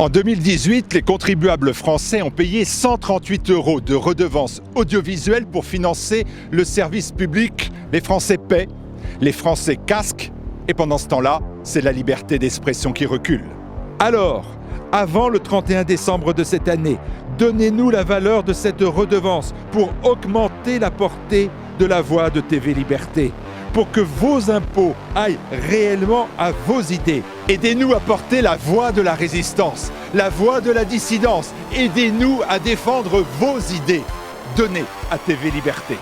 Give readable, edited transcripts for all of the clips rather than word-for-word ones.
En 2018, les contribuables français ont payé 138 € de redevances audiovisuelles pour financer le service public. Les Français paient, les Français casquent, et pendant ce temps-là, c'est la liberté d'expression qui recule. Alors, avant le 31 décembre de cette année, donnez-nous la valeur de cette redevance pour augmenter la portée de la voix de TV Liberté, pour que vos impôts aillent réellement à vos idées. Aidez-nous à porter la voix de la résistance, la voix de la dissidence. Aidez-nous à défendre vos idées. Donnez à TV Liberté.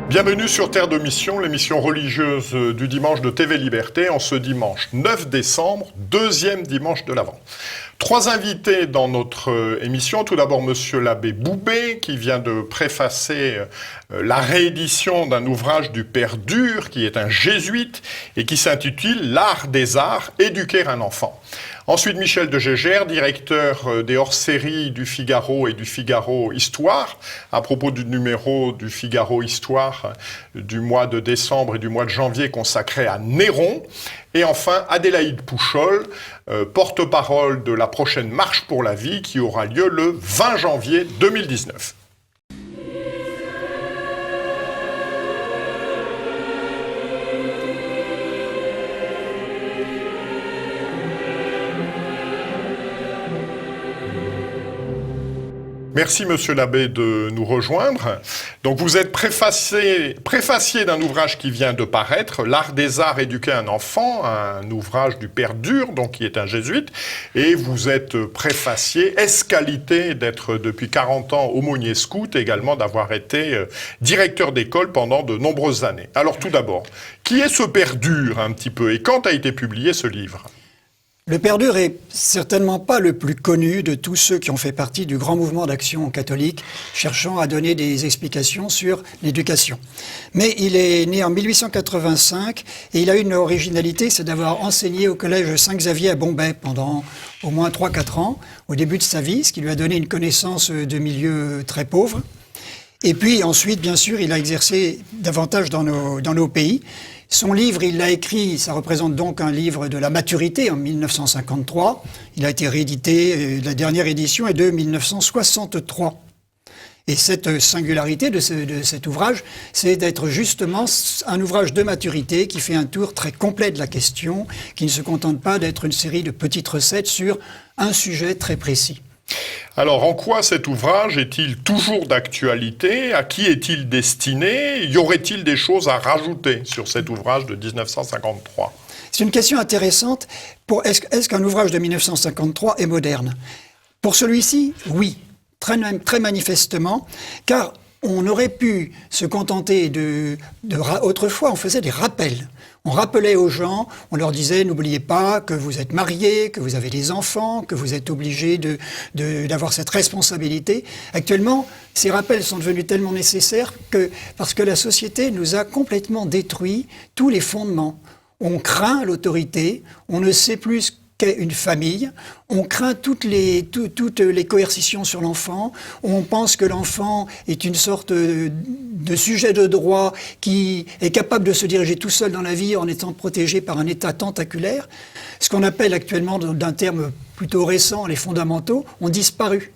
Bienvenue sur Terre de Mission, l'émission religieuse du dimanche de TV Liberté, en ce dimanche 9 décembre, deuxième dimanche de l'Avent. 3 invités dans notre émission. Tout d'abord, Monsieur l'abbé Boubé, qui vient de préfacer la réédition d'un ouvrage du Père Dur, qui est un jésuite, et qui s'intitule « L'art des arts, éduquer un enfant ». Ensuite, Michel de Gégère, directeur des hors-séries du Figaro et du Figaro Histoire, à propos du numéro du Figaro Histoire du mois de décembre et du mois de janvier consacré à Néron. Et enfin, Adélaïde Pouchol, porte-parole de la prochaine Marche pour la vie qui aura lieu le 20 janvier 2019. Merci, Monsieur l'abbé, de nous rejoindre. Donc, vous êtes préfacier d'un ouvrage qui vient de paraître, L'art des arts, éduquer un enfant, un ouvrage du Père Dur, donc qui est un jésuite, et vous êtes préfacier, ès-qualité d'être depuis 40 ans aumônier scout, et également d'avoir été directeur d'école pendant de nombreuses années. Alors, tout d'abord, qui est ce Père Dur, un petit peu, et quand a été publié ce livre ? Le Père Dur est certainement pas le plus connu de tous ceux qui ont fait partie du grand mouvement d'action catholique cherchant à donner des explications sur l'éducation. Mais il est né en 1885 et il a une originalité, c'est d'avoir enseigné au collège Saint-Xavier à Bombay pendant au moins 3-4 ans, au début de sa vie, ce qui lui a donné une connaissance de milieux très pauvres. Et puis ensuite, bien sûr, il a exercé davantage dans nos pays. Son livre, il l'a écrit, ça représente donc un livre de la maturité en 1953. Il a été réédité, la dernière édition est de 1963. Et cette singularité de cet ouvrage, c'est d'être justement un ouvrage de maturité qui fait un tour très complet de la question, qui ne se contente pas d'être une série de petites recettes sur un sujet très précis. Alors, en quoi cet ouvrage est-il toujours d'actualité ? À qui est-il destiné ? Y aurait-il des choses à rajouter sur cet ouvrage de 1953 ? C'est une question intéressante. Est-ce qu'un ouvrage de 1953 est moderne ? Pour celui-ci, oui, très manifestement, car on aurait pu se contenter autrefois, on faisait des rappels. On rappelait aux gens, on leur disait, n'oubliez pas que vous êtes mariés, que vous avez des enfants, que vous êtes obligés d'avoir cette responsabilité. Actuellement, ces rappels sont devenus tellement nécessaires parce que la société nous a complètement détruit tous les fondements. On craint l'autorité, on ne sait plus qu'est une famille, on craint toutes les coercitions sur l'enfant, on pense que l'enfant est une sorte de sujet de droit qui est capable de se diriger tout seul dans la vie en étant protégé par un état tentaculaire. Ce qu'on appelle actuellement, d'un terme plutôt récent, les fondamentaux, ont disparu.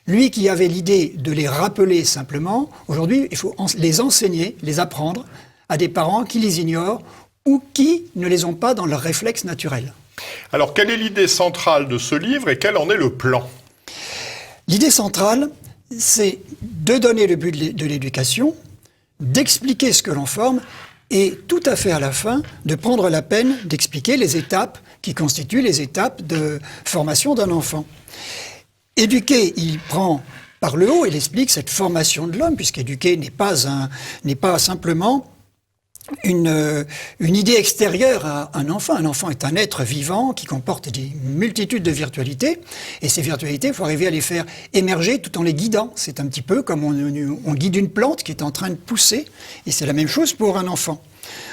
Lui qui avait l'idée de les rappeler simplement, aujourd'hui il faut les enseigner, les apprendre à des parents qui les ignorent ou qui ne les ont pas dans leur réflexe naturel. Alors, quelle est l'idée centrale de ce livre et quel en est le plan? L'idée centrale, c'est de donner le but de l'éducation, d'expliquer ce que l'on forme, et tout à fait à la fin, de prendre la peine d'expliquer les étapes qui constituent les étapes de formation d'un enfant. Éduquer, il prend par le haut, il explique cette formation de l'homme, puisqu'éduquer n'est pas simplement une idée extérieure à un enfant. Un enfant est un être vivant qui comporte des multitudes de virtualités, et ces virtualités, il faut arriver à les faire émerger tout en les guidant. C'est un petit peu comme on guide une plante qui est en train de pousser, et c'est la même chose pour un enfant.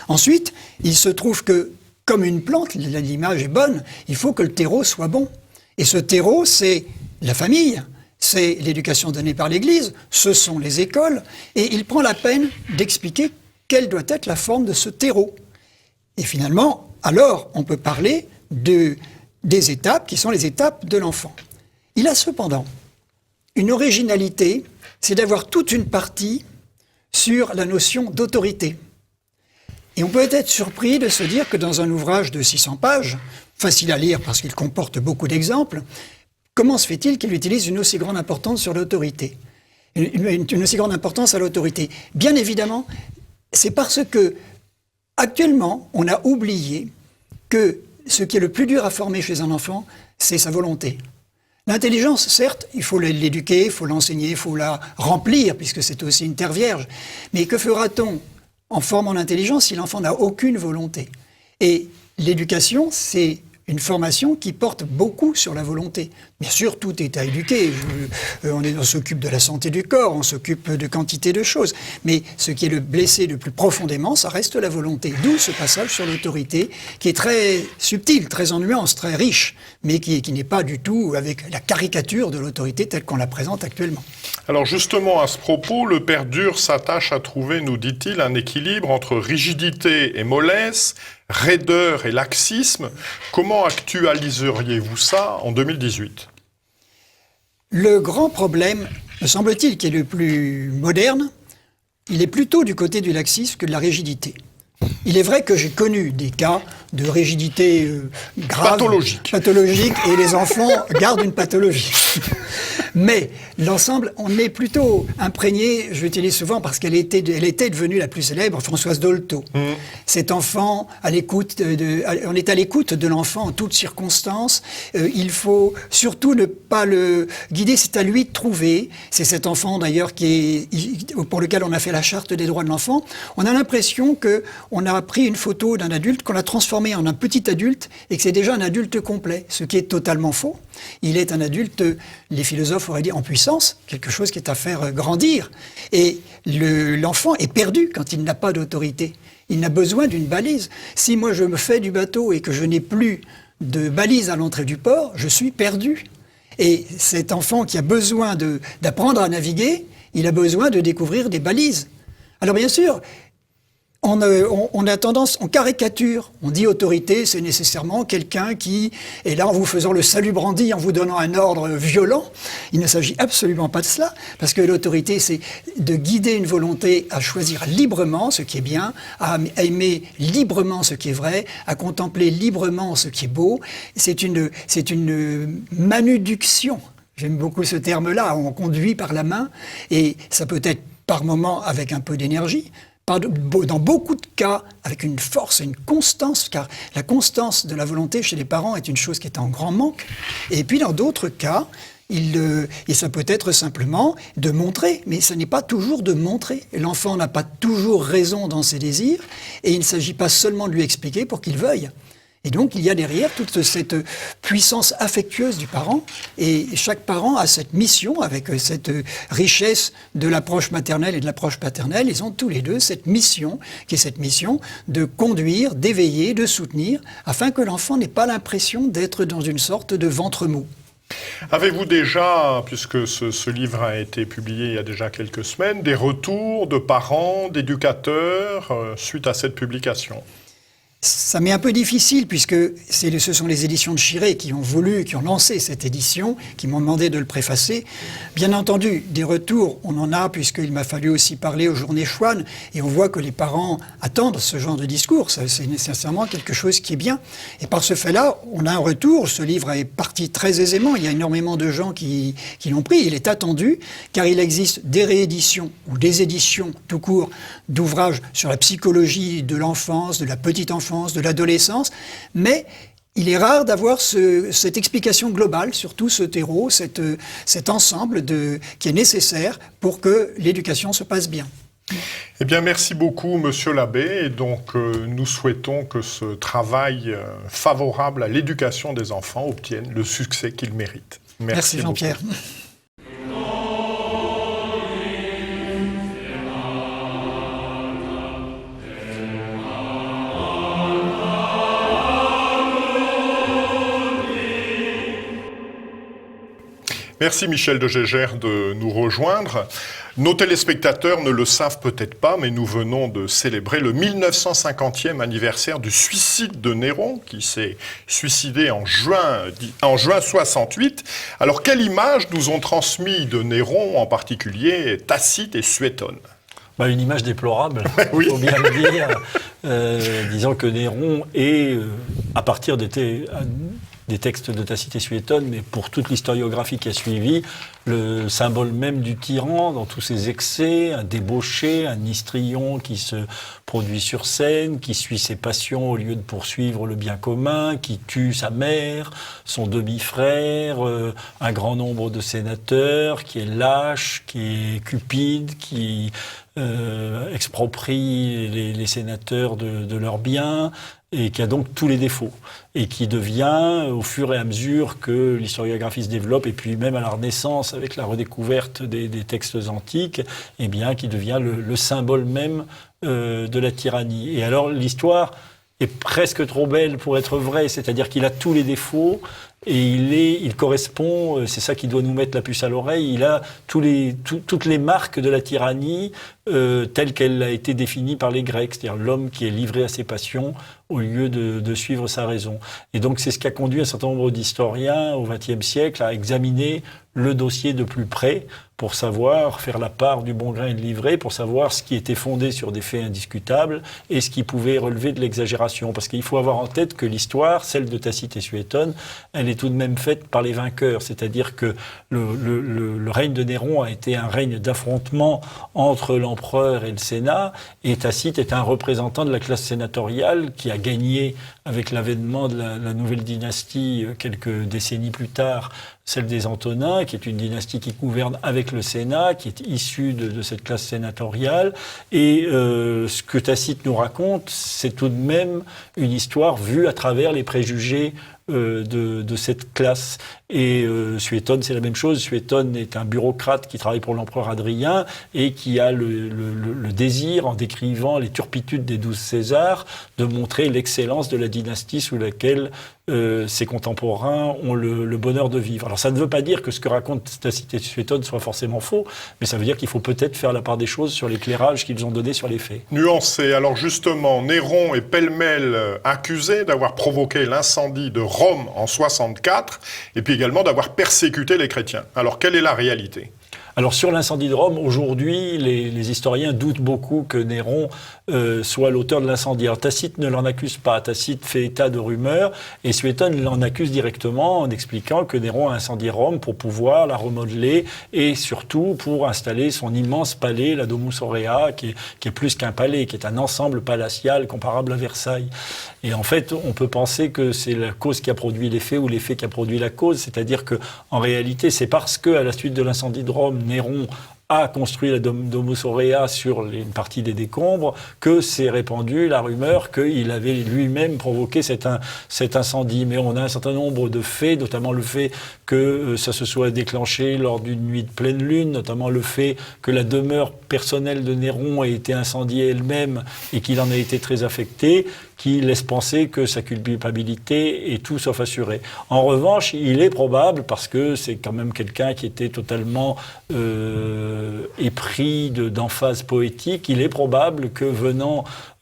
Ensuite, il se trouve que, comme une plante, l'image est bonne, il faut que le terreau soit bon. Et ce terreau, c'est la famille, c'est l'éducation donnée par l'Église, ce sont les écoles, et il prend la peine d'expliquer quelle doit être la forme de ce terreau. Et finalement, alors, on peut parler des étapes qui sont les étapes de l'enfant. Il a cependant une originalité, c'est d'avoir toute une partie sur la notion d'autorité. Et on peut être surpris de se dire que dans un ouvrage de 600 pages, facile à lire parce qu'il comporte beaucoup d'exemples, comment se fait-il qu'il utilise une aussi grande importance sur l'autorité ? Une aussi grande importance à l'autorité. Bien évidemment, c'est parce que, actuellement, on a oublié que ce qui est le plus dur à former chez un enfant, c'est sa volonté. L'intelligence, certes, il faut l'éduquer, il faut l'enseigner, il faut la remplir, puisque c'est aussi une terre vierge. Mais que fera-t-on en formant l'intelligence si l'enfant n'a aucune volonté? Et l'éducation, c'est une formation qui porte beaucoup sur la volonté. Bien sûr, tout est à éduquer. On s'occupe de la santé du corps, on s'occupe de quantité de choses. Mais ce qui est le blessé le plus profondément, ça reste la volonté. D'où ce passage sur l'autorité, qui est très subtil, très en nuances, très riche, mais qui n'est pas du tout avec la caricature de l'autorité telle qu'on la présente actuellement. Alors justement, à ce propos, le père Dur s'attache à trouver, nous dit-il, un équilibre entre rigidité et mollesse, raideur et laxisme. Comment actualiseriez-vous ça en 2018 ? Le grand problème, me semble-t-il, qui est le plus moderne, il est plutôt du côté du laxisme que de la rigidité. Il est vrai que j'ai connu des cas de rigidité grave, pathologique, et les enfants gardent une pathologie. Mais l'ensemble, on est plutôt imprégné, je l'utilise souvent parce qu'elle était devenue la plus célèbre, Françoise Dolto. Cet enfant, on est à l'écoute de l'enfant en toutes circonstances. Il faut surtout ne pas le guider, c'est à lui de trouver. C'est cet enfant d'ailleurs pour lequel on a fait la charte des droits de l'enfant. On a l'impression qu'on a pris une photo d'un adulte, qu'on l'a transformé en un petit adulte et que c'est déjà un adulte complet, ce qui est totalement faux. Il est un adulte, les philosophes auraient dit en puissance, quelque chose qui est à faire grandir. Et l'enfant est perdu quand il n'a pas d'autorité. Il n'a besoin d'une balise. Si moi je me fais du bateau et que je n'ai plus de balise à l'entrée du port, je suis perdu. Et cet enfant qui a besoin d'apprendre à naviguer, il a besoin de découvrir des balises. Alors bien sûr, on a tendance, on caricature, on dit autorité, c'est nécessairement quelqu'un qui est là en vous faisant le salut brandi, en vous donnant un ordre violent. Il ne s'agit absolument pas de cela, parce que l'autorité, c'est de guider une volonté à choisir librement ce qui est bien, à aimer librement ce qui est vrai, à contempler librement ce qui est beau. C'est une manuduction. J'aime beaucoup ce terme-là, on conduit par la main, et ça peut être par moments avec un peu d'énergie, dans beaucoup de cas, avec une force et une constance, car la constance de la volonté chez les parents est une chose qui est en grand manque. Et puis dans d'autres cas, et ça peut être simplement de montrer, mais ce n'est pas toujours de montrer. L'enfant n'a pas toujours raison dans ses désirs, et il ne s'agit pas seulement de lui expliquer pour qu'il veuille. Et donc, il y a derrière toute cette puissance affectueuse du parent, et chaque parent a cette mission, avec cette richesse de l'approche maternelle et de l'approche paternelle, ils ont tous les deux cette mission, qui est cette mission de conduire, d'éveiller, de soutenir, afin que l'enfant n'ait pas l'impression d'être dans une sorte de ventre mou. Avez-vous déjà, puisque ce livre a été publié il y a déjà quelques semaines, des retours de parents, d'éducateurs, suite à cette publication ? Ça m'est un peu difficile puisque ce sont les éditions de Chiré qui ont lancé cette édition, qui m'ont demandé de le préfacer. Bien entendu, des retours, on en a puisqu'il m'a fallu aussi parler aux journées Chouane et on voit que les parents attendent ce genre de discours. C'est nécessairement quelque chose qui est bien. Et par ce fait-là, on a un retour. Ce livre est parti très aisément. Il y a énormément de gens qui l'ont pris. Il est attendu car il existe des rééditions ou des éditions tout court d'ouvrages sur la psychologie de l'enfance, de la petite enfance, de l'adolescence, mais il est rare d'avoir cette explication globale sur tout ce terreau, cet ensemble qui est nécessaire pour que l'éducation se passe bien. Eh bien, merci beaucoup, Monsieur l'abbé. Et donc, nous souhaitons que ce travail favorable à l'éducation des enfants obtienne le succès qu'il mérite. Merci Jean-Pierre. Merci Michel de Gégère de nous rejoindre. Nos téléspectateurs ne le savent peut-être pas, mais nous venons de célébrer le 1950e anniversaire du suicide de Néron, qui s'est suicidé en juin 68. Alors, quelle image nous ont transmis de Néron, en particulier Tacite et Suétone ? Une image déplorable, oui. Il faut bien le dire. Disons que Néron est, à partir des textes de Tacite et Suétone, mais pour toute l'historiographie qui a suivi, le symbole même du tyran dans tous ses excès, un débauché, un histrion qui se produit sur scène, qui suit ses passions au lieu de poursuivre le bien commun, qui tue sa mère, son demi-frère, un grand nombre de sénateurs, qui est lâche, qui est cupide, qui exproprie les sénateurs de leurs biens, et qui a donc tous les défauts, et qui devient, au fur et à mesure que l'historiographie se développe, et puis même à la Renaissance, avec la redécouverte des textes antiques, eh bien, qui devient le symbole même de la tyrannie. Et alors, l'histoire est presque trop belle pour être vraie, c'est-à-dire qu'il a tous les défauts, et il correspond, c'est ça qui doit nous mettre la puce à l'oreille, il a toutes les marques de la tyrannie telle qu'elle a été définie par les Grecs, c'est-à-dire l'homme qui est livré à ses passions au lieu de suivre sa raison. Et donc c'est ce qui a conduit un certain nombre d'historiens au XXe siècle à examiner le dossier de plus près pour savoir faire la part du bon grain et de l'ivraie, pour savoir ce qui était fondé sur des faits indiscutables et ce qui pouvait relever de l'exagération. Parce qu'il faut avoir en tête que l'histoire, celle de Tacite et Suétone, elle est tout de même faite par les vainqueurs. C'est-à-dire que le règne de Néron a été un règne d'affrontement entre l'empereur et le Sénat, et Tacite est un représentant de la classe sénatoriale qui a gagné avec l'avènement de la nouvelle dynastie quelques décennies plus tard, celle des Antonins, qui est une dynastie qui gouverne avec le Sénat, qui est issue de cette classe sénatoriale. Et ce que Tacite nous raconte, c'est tout de même une histoire vue à travers les préjugés de cette classe. Et Suétone, c'est la même chose. Suétone est un bureaucrate qui travaille pour l'empereur Hadrien et qui a le désir, en décrivant les turpitudes des 12 Césars, de montrer l'excellence de la dynastie sous laquelle ses contemporains ont le bonheur de vivre. Alors ça ne veut pas dire que ce que raconte Tacite et Suétone soit forcément faux, mais ça veut dire qu'il faut peut-être faire la part des choses sur l'éclairage qu'ils ont donné sur les faits. Nuancé. Alors justement, Néron est pêle-mêle accusé d'avoir provoqué l'incendie de Rome en 64, et puis également d'avoir persécuté les chrétiens. Alors quelle est la réalité ? Alors sur l'incendie de Rome, aujourd'hui, les historiens doutent beaucoup que Néron soit l'auteur de l'incendie. Alors Tacite ne l'en accuse pas. Tacite fait état de rumeurs et Suétone l'en accuse directement en expliquant que Néron a incendié Rome pour pouvoir la remodeler et surtout pour installer son immense palais, la Domus Aurea, qui est plus qu'un palais, qui est un ensemble palatial comparable à Versailles. Et en fait, on peut penser que c'est la cause qui a produit l'effet ou l'effet qui a produit la cause, c'est-à-dire que en réalité, c'est parce que à la suite de l'incendie de Rome, Néron a construit la Domus Aurea sur une partie des décombres, que s'est répandue la rumeur qu'il avait lui-même provoqué cet incendie. Mais on a un certain nombre de faits, notamment le fait que ça se soit déclenché lors d'une nuit de pleine lune, notamment le fait que la demeure personnelle de Néron ait été incendiée elle-même et qu'il en ait été très affecté, qui laisse penser que sa culpabilité est tout sauf assurée. En revanche, il est probable, parce que c'est quand même quelqu'un qui était totalement épris d'emphase poétique, il est probable que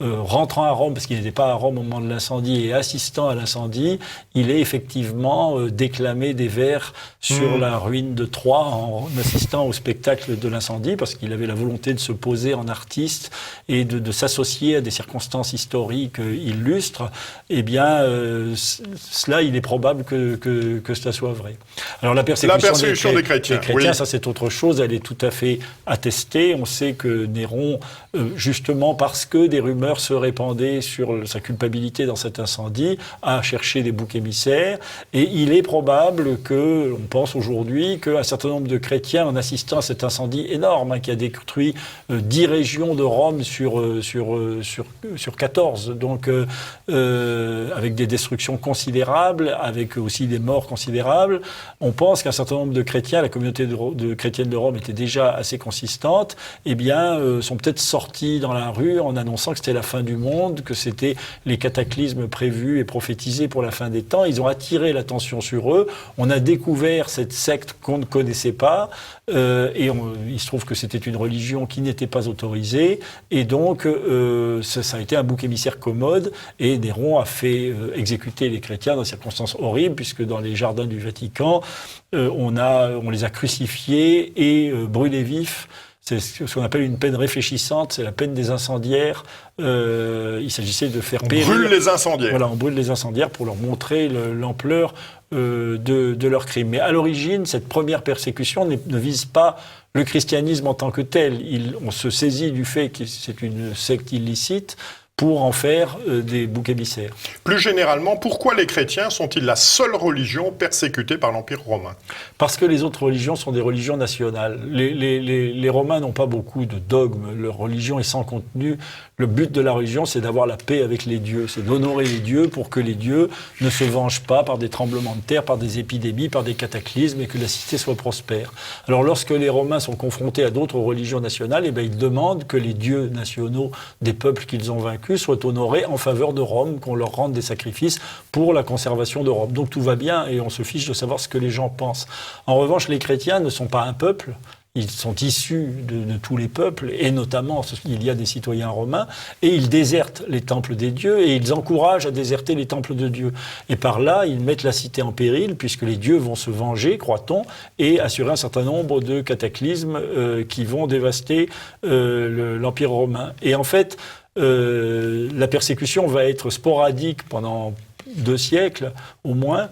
rentrant à Rome, parce qu'il n'était pas à Rome au moment de l'incendie, et assistant à l'incendie, il ait effectivement déclamé des vers sur la ruine de Troie en assistant au spectacle de l'incendie, parce qu'il avait la volonté de se poser en artiste et de s'associer à des circonstances historiques illustres. Eh bien, cela, il est probable que cela soit vrai. Alors la persécution des chrétiens, oui. Ça c'est autre chose, elle est tout à fait attestée. On sait que Néron, justement parce que des rumeurs se répandaient sur sa culpabilité dans cet incendie, a cherché des boucs émissaires. Et il est probable on pense aujourd'hui, qu'un certain nombre de chrétiens, en assistant à cet incendie énorme, qui a détruit 10 régions de Rome sur 14, donc avec des destructions considérables, avec aussi des morts considérables, on pense qu'un certain nombre de chrétiens, la communauté chrétienne de Rome était déjà assez consistante, eh bien, sont peut-être sortis dans la rue en annonçant que c'était la fin du monde, que c'était les cataclysmes prévus et prophétisés pour la fin des temps. Ils ont attiré l'attention sur eux. On a découvert cette secte qu'on ne connaissait pas, il se trouve que c'était une religion qui n'était pas autorisée, et donc ça a été un bouc émissaire commode, et Néron a fait exécuter les chrétiens dans des circonstances horribles, puisque dans les jardins du Vatican, on les a crucifiés et brûlés vifs. C'est ce qu'on appelle une peine réfléchissante, c'est la peine des incendiaires. Il s'agissait de faire périr... On brûle les incendiaires. Voilà, on brûle les incendiaires pour leur montrer l'ampleur de leur crime. Mais à l'origine, cette première persécution ne vise pas le christianisme en tant que tel. On se saisit du fait que c'est une secte illicite pour en faire des boucs émissaires. Plus généralement, pourquoi les chrétiens sont-ils la seule religion persécutée par l'Empire romain ? Parce que les autres religions sont des religions nationales. Les Romains n'ont pas beaucoup de dogmes, leur religion est sans contenu. Le but de la religion, c'est d'avoir la paix avec les dieux, c'est d'honorer les dieux pour que les dieux ne se vengent pas par des tremblements de terre, par des épidémies, par des cataclysmes, et que la cité soit prospère. Alors lorsque les Romains sont confrontés à d'autres religions nationales, eh bien, ils demandent que les dieux nationaux des peuples qu'ils ont vaincus soient honorés en faveur de Rome, qu'on leur rende des sacrifices pour la conservation de Rome. Donc tout va bien et on se fiche de savoir ce que les gens pensent. En revanche, les chrétiens ne sont pas un peuple. Ils sont issus de tous les peuples, et notamment, il y a des citoyens romains, et ils désertent les temples des dieux, et ils encouragent à déserter les temples de Dieu. Et par là, ils mettent la cité en péril, puisque les dieux vont se venger, croit-on, et assurer un certain nombre de cataclysmes qui vont dévaster l'Empire romain. Et en fait, la persécution va être sporadique pendant 2 siècles, au moins,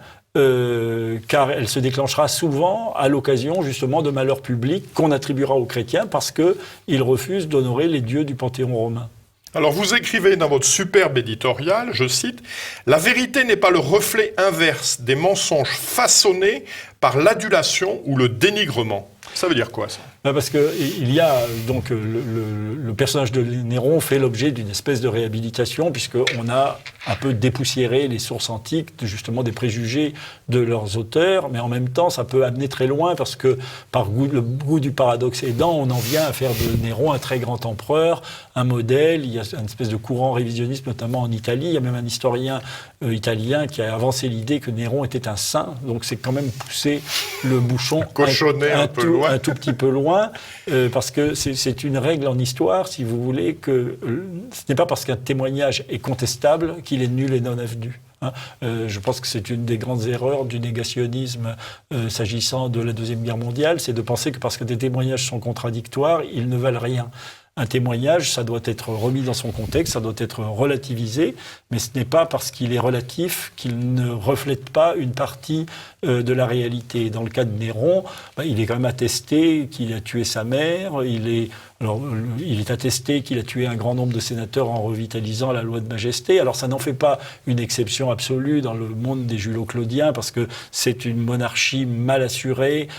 car elle se déclenchera souvent à l'occasion justement de malheurs publics qu'on attribuera aux chrétiens parce qu'ils refusent d'honorer les dieux du panthéon romain. Alors vous écrivez dans votre superbe éditorial, je cite, « La vérité n'est pas le reflet inverse des mensonges façonnés par l'adulation ou le dénigrement. » Ça veut dire quoi, ça ? Parce qu'il y a donc le personnage de Néron fait l'objet d'une espèce de réhabilitation, puisqu'on a un peu dépoussiéré les sources antiques, justement des préjugés de leurs auteurs, mais en même temps ça peut amener très loin, parce que par le goût du paradoxe aidant, on en vient à faire de Néron un très grand empereur, un modèle. Il y a une espèce de courant révisionniste, notamment en Italie. Il y a même un historien italien qui a avancé l'idée que Néron était un saint, donc c'est quand même pousser le bouchon un tout petit peu loin, parce que c'est une règle en histoire, si vous voulez, que ce n'est pas parce qu'un témoignage est contestable qu'il est nul et non avenu. Je pense que c'est une des grandes erreurs du négationnisme s'agissant de la Deuxième Guerre mondiale, c'est de penser que parce que des témoignages sont contradictoires, ils ne valent rien. Un témoignage, ça doit être remis dans son contexte, ça doit être relativisé, mais ce n'est pas parce qu'il est relatif qu'il ne reflète pas une partie de la réalité. Dans le cas de Néron, il est quand même attesté qu'il a tué sa mère, il est attesté qu'il a tué un grand nombre de sénateurs en revitalisant la loi de majesté. Alors ça n'en fait pas une exception absolue dans le monde des Julo-Claudiens, parce que c'est une monarchie mal assurée,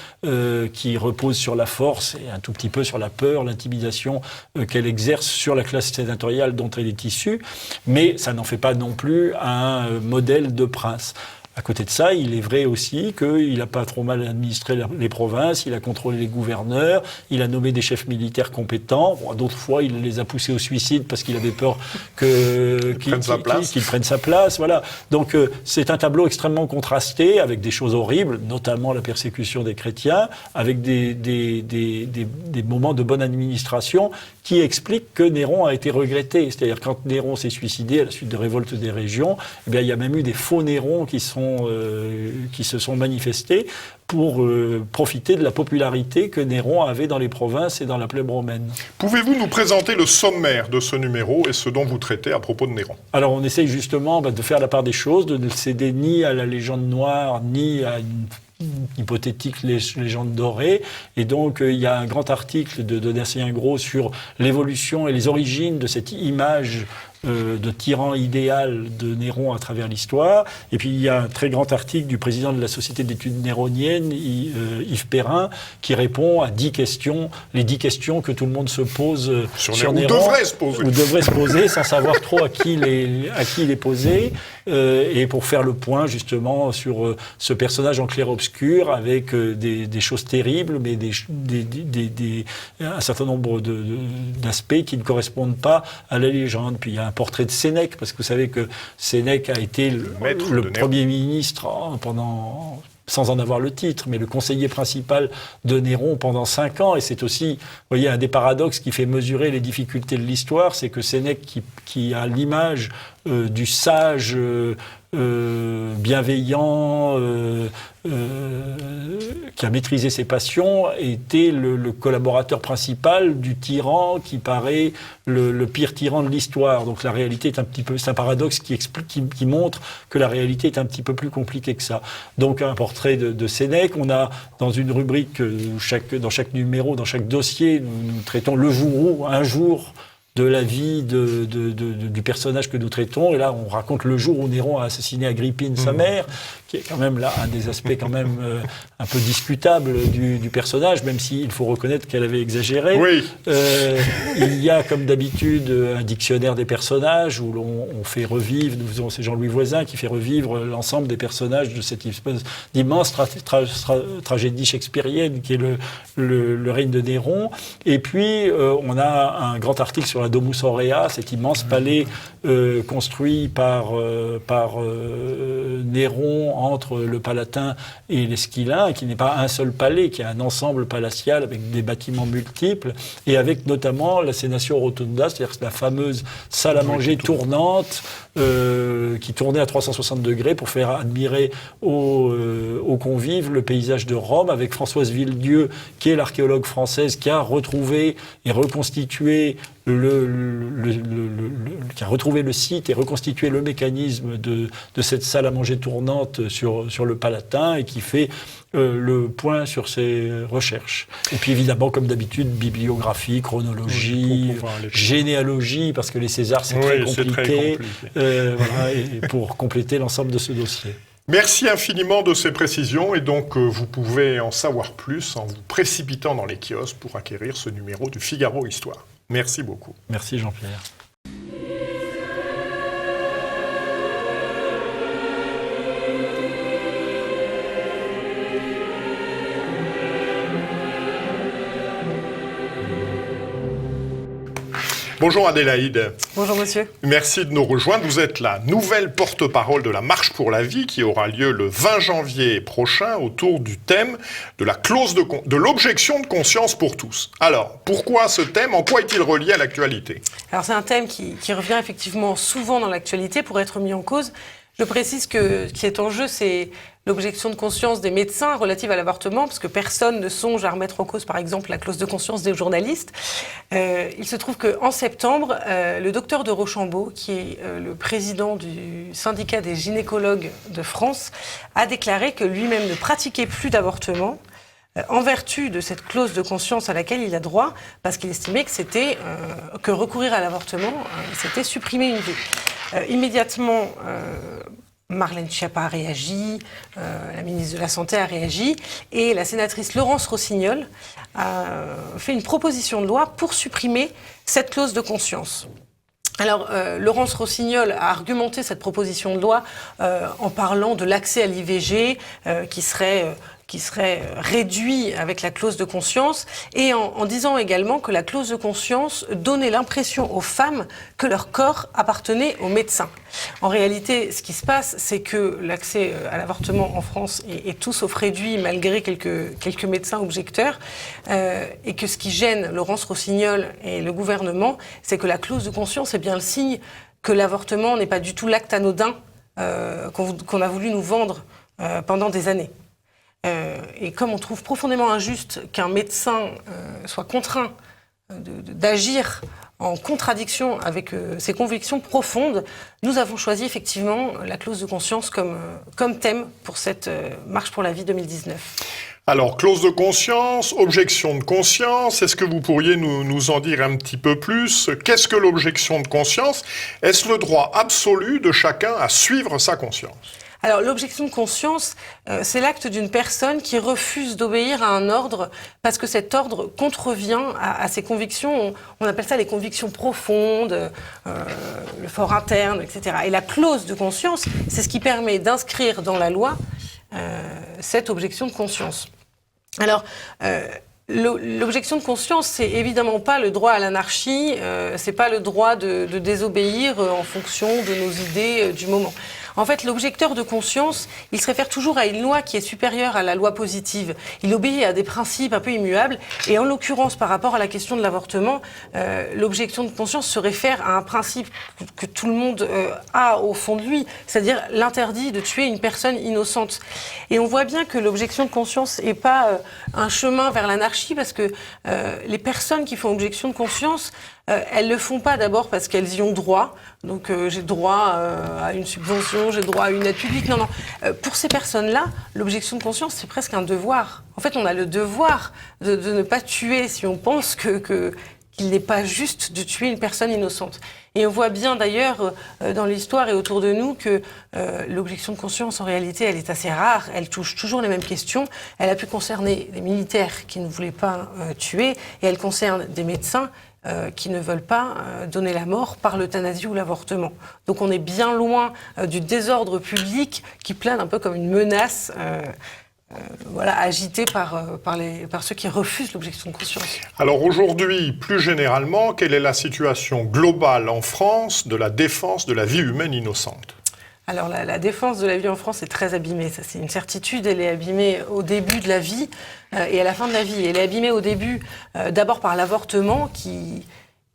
qui repose sur la force et un tout petit peu sur la peur, l'intimidation qu'elle exerce sur la classe sénatoriale dont elle est issue, mais ça n'en fait pas non plus un modèle de prince. À côté de ça, il est vrai aussi qu'il n'a pas trop mal administré les provinces, il a contrôlé les gouverneurs, il a nommé des chefs militaires compétents. Bon, d'autres fois, il les a poussés au suicide parce qu'il avait peur qu'ils prennent sa place. Voilà. Donc c'est un tableau extrêmement contrasté avec des choses horribles, notamment la persécution des chrétiens, avec des moments de bonne administration qui expliquent que Néron a été regretté. C'est-à-dire quand Néron s'est suicidé à la suite de révoltes des régions, eh bien, il y a même eu des faux Nérons qui se sont manifestés pour profiter de la popularité que Néron avait dans les provinces et dans la plèbe romaine. Pouvez-vous nous présenter le sommaire de ce numéro et ce dont vous traitez à propos de Néron? Alors on essaye justement de faire la part des choses, de ne céder ni à la légende noire, ni à une hypothétique légende dorée. Et donc il y a un grand article de Donatien Gros sur l'évolution et les origines de cette image de tyran idéal de Néron à travers l'histoire. Et puis il y a un très grand article du président de la Société d'études néroniennes, Yves Perrin, qui répond à 10 questions, les 10 questions que tout le monde se pose sur Néron. Ou devrait se poser sans savoir trop à qui il est posé. Et pour faire le point justement sur ce personnage en clair-obscur avec des choses terribles, mais un certain nombre d'aspects qui ne correspondent pas à la légende. Puis il y a un portrait de Sénèque, parce que vous savez que Sénèque a été le premier ministre pendant, sans en avoir le titre, mais le conseiller principal de Néron pendant 5 ans. Et c'est aussi, vous voyez, un des paradoxes qui fait mesurer les difficultés de l'histoire, c'est que Sénèque, qui a l'image du sage bienveillant, qui a maîtrisé ses passions, était le collaborateur principal du tyran qui paraît le pire tyran de l'histoire. Donc la réalité est c'est un paradoxe qui montre que la réalité est un petit peu plus compliquée que ça. Donc un portrait de Sénèque. On a dans une rubrique, dans chaque numéro, dans chaque dossier, nous traitons le jour où, un jour de la vie du personnage que nous traitons. Et là, on raconte le jour où Néron a assassiné Agrippine, sa mère, qui est quand même là un des aspects quand même un peu discutables du personnage, même s'il faut reconnaître qu'elle avait exagéré. Oui. Il y a, comme d'habitude, un dictionnaire des personnages où on fait revivre, c'est Jean-Louis Voisin qui fait revivre l'ensemble des personnages de cette espèce d'immense tragédie shakespearienne qui est le règne de Néron. Et puis, on a un grand article sur la Domus Aurea, cet immense palais construit par Néron entre le Palatin et l'Esquilin, qui n'est pas un seul palais, qui est un ensemble palatial avec des bâtiments multiples, et avec notamment la Senatio Rotunda, c'est-à-dire la fameuse salle à manger tournante, qui tournait à 360 degrés pour faire admirer aux convives le paysage de Rome, avec Françoise Villedieu, qui est l'archéologue française, qui a retrouvé et reconstitué qui a retrouvé le site et reconstitué le mécanisme de cette salle à manger tournante sur le Palatin, et qui fait le point sur ses recherches. Et puis évidemment, comme d'habitude, bibliographie, chronologie, généalogie, parce que les Césars, c'est très compliqué. Voilà, et pour compléter l'ensemble de ce dossier. Merci infiniment de ces précisions, et donc vous pouvez en savoir plus en vous précipitant dans les kiosques pour acquérir ce numéro du Figaro Histoire. Merci beaucoup. Merci Jean-Pierre. Bonjour Adélaïde. Bonjour monsieur. Merci de nous rejoindre. Vous êtes la nouvelle porte-parole de la Marche pour la vie qui aura lieu le 20 janvier prochain autour du thème de la clause de l'objection de conscience pour tous. Alors, pourquoi ce thème? En quoi est-il relié à l'actualité? Alors c'est un thème qui revient effectivement souvent dans l'actualité pour être mis en cause. Je précise que ce qui est en jeu, c'est l'objection de conscience des médecins relative à l'avortement, parce que personne ne songe à remettre en cause, par exemple, la clause de conscience des journalistes. Il se trouve qu'en septembre, le docteur de Rochambeau, qui est le président du syndicat des gynécologues de France, a déclaré que lui-même ne pratiquait plus d'avortement en vertu de cette clause de conscience à laquelle il a droit, parce qu'il estimait que que recourir à l'avortement, c'était supprimer une vie. Immédiatement, Marlène Schiappa a réagi, la ministre de la Santé a réagi, et la sénatrice Laurence Rossignol a fait une proposition de loi pour supprimer cette clause de conscience. Alors, Laurence Rossignol a argumenté cette proposition de loi en parlant de l'accès à l'IVG qui serait réduit avec la clause de conscience et en disant également que la clause de conscience donnait l'impression aux femmes que leur corps appartenait aux médecins. En réalité, ce qui se passe, c'est que l'accès à l'avortement en France est tout sauf réduit malgré quelques médecins objecteurs et que ce qui gêne Laurence Rossignol et le gouvernement, c'est que la clause de conscience est bien le signe que l'avortement n'est pas du tout l'acte anodin qu'on a voulu nous vendre pendant des années. Et comme on trouve profondément injuste qu'un médecin soit contraint d'agir en contradiction avec ses convictions profondes, nous avons choisi effectivement la clause de conscience comme thème pour cette Marche pour la vie 2019. Alors, clause de conscience, objection de conscience, est-ce que vous pourriez nous en dire un petit peu plus? Qu'est-ce que l'objection de conscience? Est-ce le droit absolu de chacun à suivre sa conscience? Alors, l'objection de conscience, c'est l'acte d'une personne qui refuse d'obéir à un ordre parce que cet ordre contrevient à ses convictions. On appelle ça les convictions profondes, le fort interne, etc. Et la clause de conscience, c'est ce qui permet d'inscrire dans la loi cette objection de conscience. Alors, l'objection de conscience, c'est évidemment pas le droit à l'anarchie, c'est pas le droit de désobéir en fonction de nos idées du moment. En fait, l'objecteur de conscience, il se réfère toujours à une loi qui est supérieure à la loi positive. Il obéit à des principes un peu immuables. Et en l'occurrence, par rapport à la question de l'avortement, l'objection de conscience se réfère à un principe que tout le monde a au fond de lui, c'est-à-dire l'interdit de tuer une personne innocente. Et on voit bien que l'objection de conscience n'est pas un chemin vers l'anarchie, parce que les personnes qui font objection de conscience, elles le font pas d'abord parce qu'elles y ont droit. Donc j'ai droit à une subvention, j'ai droit à une aide publique. Non. Pour ces personnes-là, l'objection de conscience, c'est presque un devoir. En fait, on a le devoir de ne pas tuer si on pense qu'il n'est pas juste de tuer une personne innocente. Et on voit bien d'ailleurs dans l'histoire et autour de nous que l'objection de conscience, en réalité, elle est assez rare. Elle touche toujours les mêmes questions. Elle a pu concerner des militaires qui ne voulaient pas tuer et elle concerne des médecins qui ne veulent pas donner la mort par l'euthanasie ou l'avortement. Donc on est bien loin du désordre public qui plane un peu comme une menace agitée par ceux qui refusent l'objection de conscience. Alors aujourd'hui, plus généralement, quelle est la situation globale en France de la défense de la vie humaine innocente ? Alors la défense de la vie en France est très abîmée, ça c'est une certitude. Elle est abîmée au début de la vie et à la fin de la vie. Elle est abîmée au début d'abord par l'avortement qui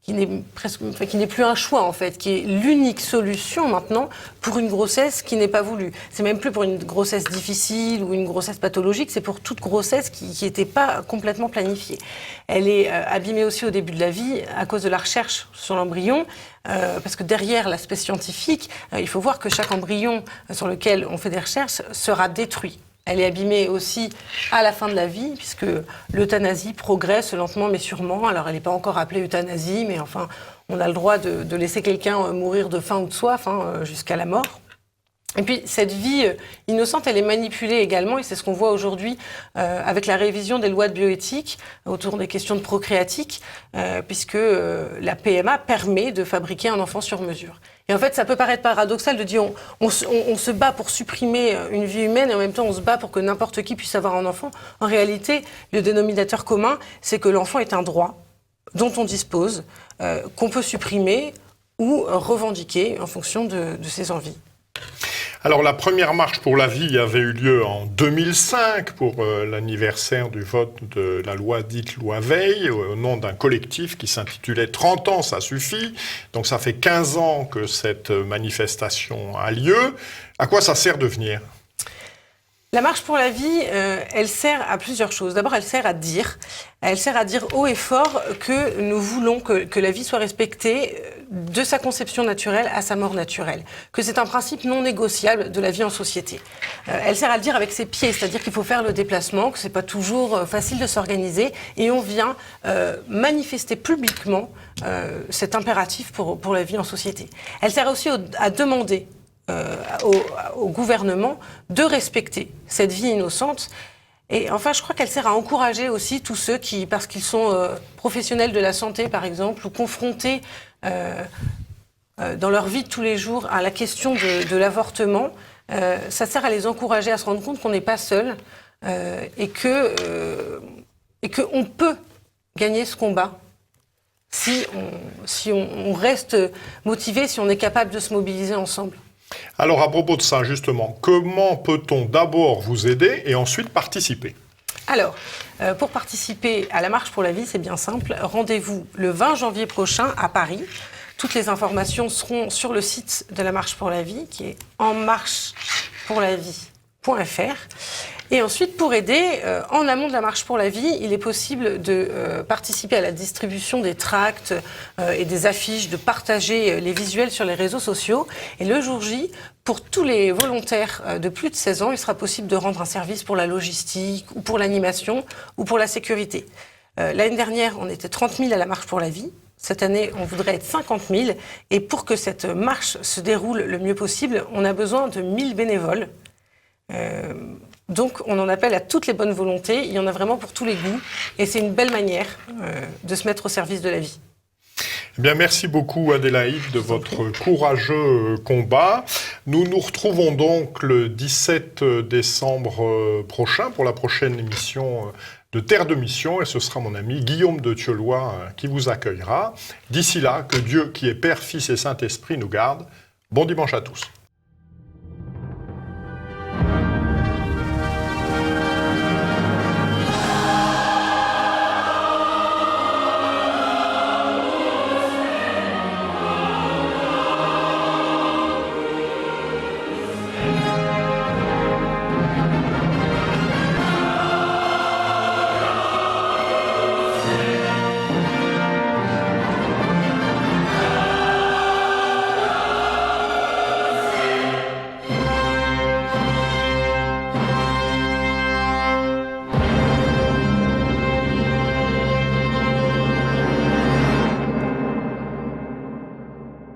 n'est plus un choix en fait, qui est l'unique solution maintenant pour une grossesse qui n'est pas voulue. C'est même plus pour une grossesse difficile ou une grossesse pathologique, c'est pour toute grossesse qui n'était pas complètement planifiée. Elle est abîmée aussi au début de la vie à cause de la recherche sur l'embryon, parce que derrière l'aspect scientifique, il faut voir que chaque embryon sur lequel on fait des recherches sera détruit. Elle est abîmée aussi à la fin de la vie, puisque l'euthanasie progresse lentement mais sûrement. Alors elle n'est pas encore appelée euthanasie, mais enfin, on a le droit de laisser quelqu'un mourir de faim ou de soif jusqu'à la mort. Et puis cette vie innocente, elle est manipulée également, et c'est ce qu'on voit aujourd'hui avec la révision des lois de bioéthique autour des questions de procréatique, puisque la PMA permet de fabriquer un enfant sur mesure. Et en fait, ça peut paraître paradoxal de dire on se bat pour supprimer une vie humaine et en même temps on se bat pour que n'importe qui puisse avoir un enfant. En réalité, le dénominateur commun, c'est que l'enfant est un droit dont on dispose, qu'on peut supprimer ou revendiquer en fonction de ses envies. Alors la première marche pour la vie avait eu lieu en 2005 pour l'anniversaire du vote de la loi dite loi Veil au nom d'un collectif qui s'intitulait 30 ans ça suffit. Donc ça fait 15 ans que cette manifestation a lieu. À quoi ça sert de venir ? La marche pour la vie, elle sert à plusieurs choses. D'abord, elle sert à dire haut et fort que nous voulons que la vie soit respectée de sa conception naturelle à sa mort naturelle, que c'est un principe non négociable de la vie en société. Elle sert à le dire avec ses pieds, c'est-à-dire qu'il faut faire le déplacement, que c'est pas toujours facile de s'organiser, et on vient manifester publiquement cet impératif pour la vie en société. Elle sert aussi à demander au gouvernement de respecter cette vie innocente. Et enfin, je crois qu'elle sert à encourager aussi tous ceux qui, parce qu'ils sont professionnels de la santé, par exemple, ou confrontés dans leur vie de tous les jours à la question de l'avortement, ça sert à les encourager à se rendre compte qu'on n'est pas seul et qu'on peut gagner ce combat si on reste motivé, si on est capable de se mobiliser ensemble. Alors, à propos de ça, justement, comment peut-on d'abord vous aider et ensuite participer ? Alors, pour participer à la Marche pour la vie, c'est bien simple. Rendez-vous le 20 janvier prochain à Paris. Toutes les informations seront sur le site de la Marche pour la vie, qui est enmarchepourlavie.fr. Et ensuite, pour aider, en amont de la Marche pour la vie, il est possible de participer à la distribution des tracts et des affiches, de partager les visuels sur les réseaux sociaux. Et le jour J, pour tous les volontaires de plus de 16 ans, il sera possible de rendre un service pour la logistique, ou pour l'animation, ou pour la sécurité. L'année dernière, on était 30 000 à la Marche pour la vie. Cette année, on voudrait être 50 000. Et pour que cette marche se déroule le mieux possible, on a besoin de 1000 bénévoles. Donc, on en appelle à toutes les bonnes volontés. Il y en a vraiment pour tous les goûts. Et c'est une belle manière de se mettre au service de la vie. Eh bien, merci beaucoup Adélaïde de votre courageux combat. Nous nous retrouvons donc le 17 décembre prochain pour la prochaine émission de Terre de Mission et ce sera mon ami Guillaume de Thieulois qui vous accueillera. D'ici là, que Dieu qui est Père, Fils et Saint-Esprit nous garde. Bon dimanche à tous.